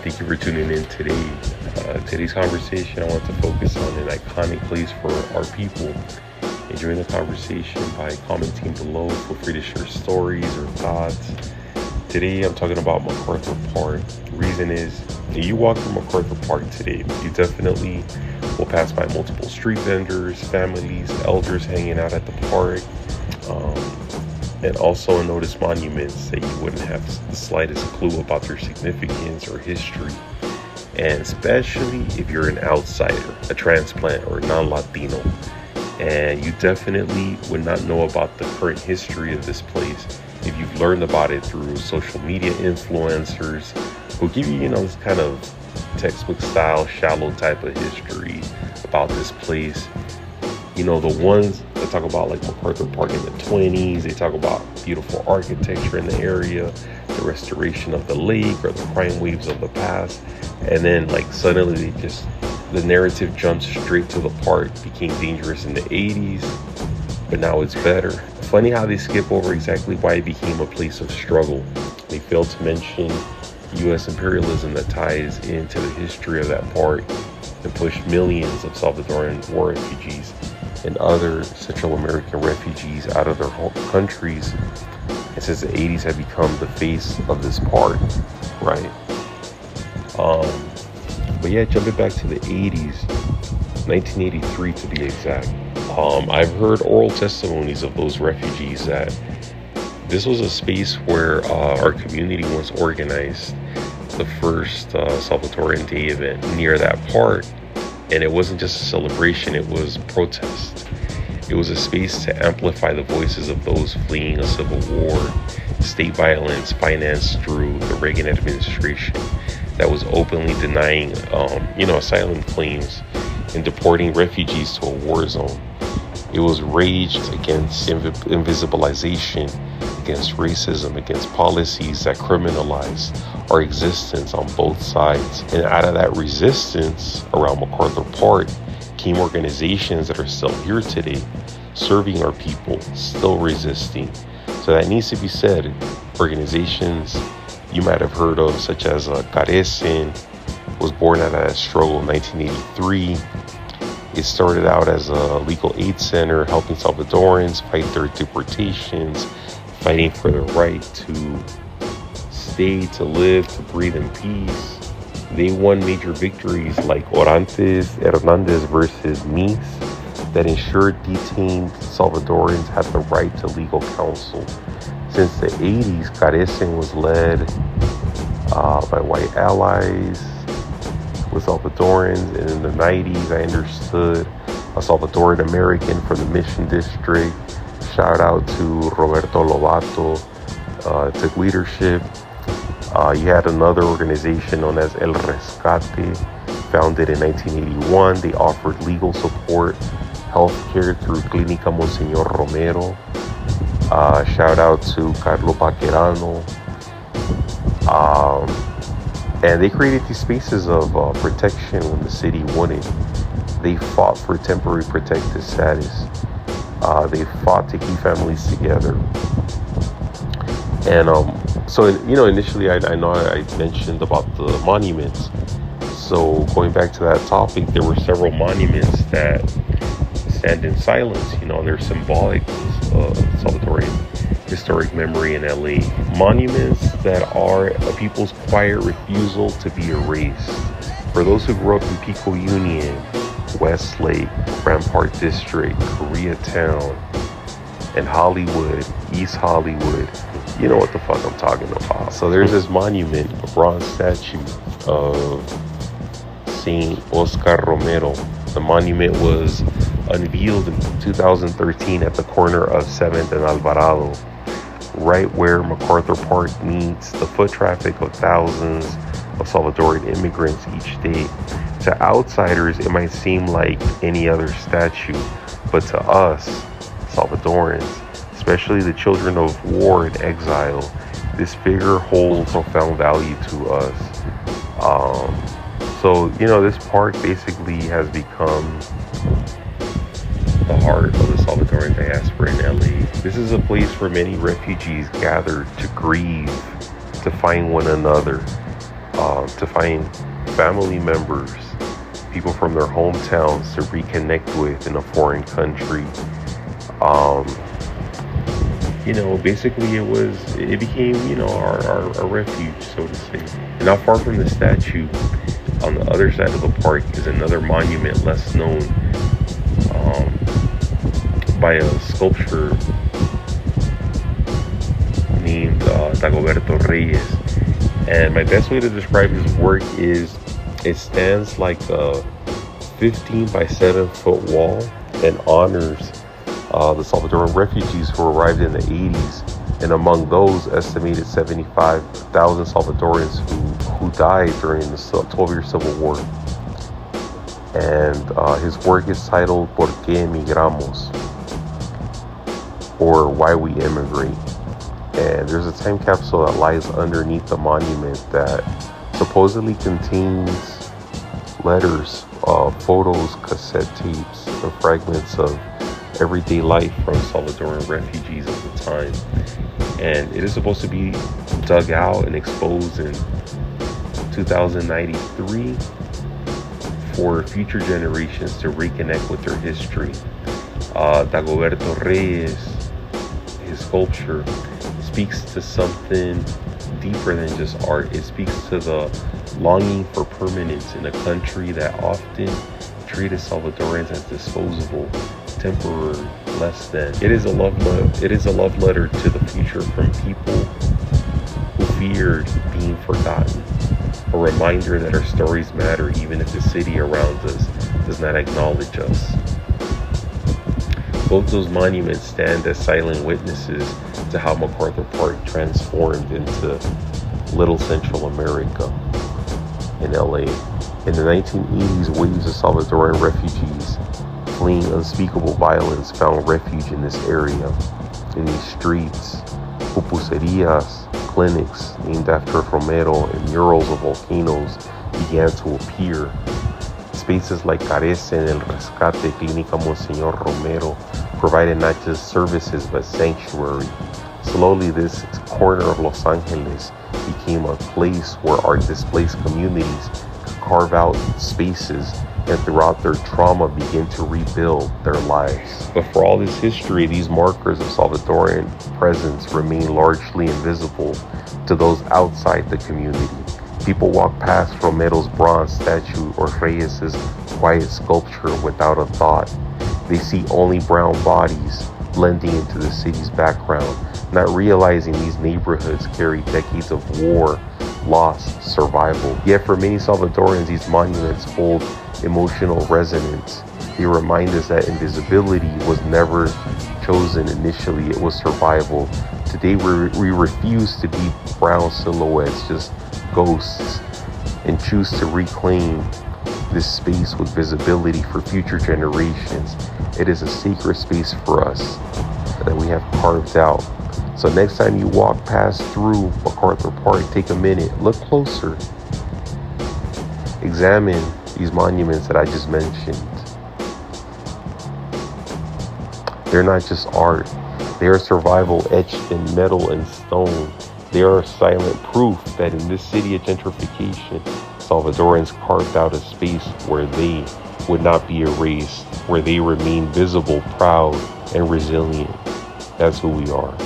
Thank you for tuning in today. Today's conversation, I want to focus on an iconic place for our people. Enjoy the conversation by commenting below. Feel free to share stories or thoughts. Today, I'm talking about Macarthur Park. The reason is, if you walk through Macarthur Park today, you definitely will pass by multiple street vendors, families, elders hanging out at the park. And also notice monuments that you wouldn't have the slightest clue about their significance or history. And especially if you're an outsider, a transplant, or a non-Latino, and you definitely would not know about the current history of this place if you've learned about it through social media influencers who give you, this kind of textbook style, shallow type of history about this place. The ones that talk about like Macarthur Park in the 20s, they talk about beautiful architecture in the area, the restoration of the lake or the crime waves of the past. And then like suddenly the narrative jumps straight to the park, became dangerous in the 80s, but now it's better. Funny how they skip over exactly why it became a place of struggle. They fail to mention U.S. imperialism that ties into the history of that park and pushed millions of Salvadoran war refugees and other Central American refugees out of their home countries. And since the 80s have become the face of this park, right? But yeah, jumping back to the 80s, 1983 to be exact. I've heard oral testimonies of those refugees that this was a space where our community once organized the first Salvadoran Day event near that park. And it wasn't just a celebration, it was protest. It was a space to amplify the voices of those fleeing a civil war, state violence financed through the Reagan administration that was openly denying, asylum claims and deporting refugees to a war zone. It was raged against invisibilization, against racism, against policies that criminalized our existence on both sides. And out of that resistance around Macarthur Park came organizations that are still here today, serving our people, still resisting. So that needs to be said. Organizations you might have heard of, such as Carecen, was born out of that struggle in 1983. It started out as a legal aid center helping Salvadorans fight their deportations, fighting for the right to stay, to live, to breathe in peace. They won major victories like Orantes Hernandez versus Mies that ensured detained Salvadorans had the right to legal counsel. Since the 80s, Carecen was led by white allies with Salvadorans, and in the 90s, I understood a Salvadoran American from the Mission District. Shout out to Roberto Lobato, took leadership. You had another organization known as El Rescate, founded in 1981. They offered legal support, healthcare through Clínica Monseñor Romero. Shout out to Carlo Paquerano. And they created these spaces of protection when the city wanted. They fought for temporary protected status. They fought to keep families together. And so initially I know I mentioned about the monuments. So going back to that topic, there were several monuments that stand in silence. They're symbolic of Salvadoran historic memory in LA. Monuments that are a people's quiet refusal to be erased. For those who grew up in Pico Union, Westlake, Rampart District, Koreatown, and Hollywood, East Hollywood, you know what the fuck I'm talking about. So there's this monument, a bronze statue of Saint Oscar Romero. The monument was unveiled in 2013 at the corner of 7th and Alvarado, right where Macarthur Park meets the foot traffic of thousands of Salvadoran immigrants each day. To outsiders, it might seem like any other statue, but to us, Salvadorans, especially the children of war and exile, this figure holds profound value to us. So this park basically has become the heart of the Salvadoran diaspora in LA. This is a place where many refugees gather to grieve, to find one another, to find family members, people from their hometowns to reconnect with in a foreign country. Um, Basically it became, our refuge, so to say. And not far from the statue, on the other side of the park, is another monument less known, um, by a sculpture named Dagoberto Reyes. And my best way to describe his work is it stands like a 15 by 7 foot wall and honors the Salvadoran refugees who arrived in the 80s. And among those, estimated 75,000 Salvadorans who died during the 12-year Civil War. And his work is titled ¿Por qué emigramos?, or Why We Immigrate. And there's a time capsule that lies underneath the monument that supposedly contains letters, photos, cassette tapes, and fragments of everyday life from Salvadoran refugees at the time. And it is supposed to be dug out and exposed in 2093 for future generations to reconnect with their history. Dagoberto Reyes, his sculpture, speaks to something deeper than just art. It speaks to the longing for permanence in a country that often treated Salvadorans as disposable, temporary, less than. It is a love letter to the future from people who feared being forgotten. A reminder that our stories matter even if the city around us does not acknowledge us. Both those monuments stand as silent witnesses to how Macarthur Park transformed into Little Central America in LA. In the 1980s, waves of Salvadoran refugees fleeing unspeakable violence found refuge in this area. In these streets, pupuserias, clinics named after Romero, and murals of volcanoes began to appear. Spaces like Carecen, El Rescate, Clínica Monseñor Romero provided not just services but sanctuary. Slowly, this corner of Los Angeles became a place where our displaced communities could carve out spaces and throughout their trauma begin to rebuild their lives. But for all this history, these markers of Salvadoran presence remain largely invisible to those outside the community. People walk past Romero's bronze statue or Reyes' quiet sculpture without a thought. They see only brown bodies blending into the city's background, not realizing these neighborhoods carry decades of war, loss, survival. Yet for many Salvadorans, these monuments hold emotional resonance. They remind us that invisibility was never chosen initially, it was survival. Today we refuse to be brown silhouettes, just ghosts, and choose to reclaim this space with visibility for future generations. It is a sacred space for us that we have carved out. So next time you walk past through Macarthur Park, take a minute, look closer. Examine these monuments that I just mentioned. They're not just art. They are survival etched in metal and stone. They are silent proof that in this city of gentrification, Salvadorans carved out a space where they would not be erased, where they remain visible, proud, and resilient. That's who we are.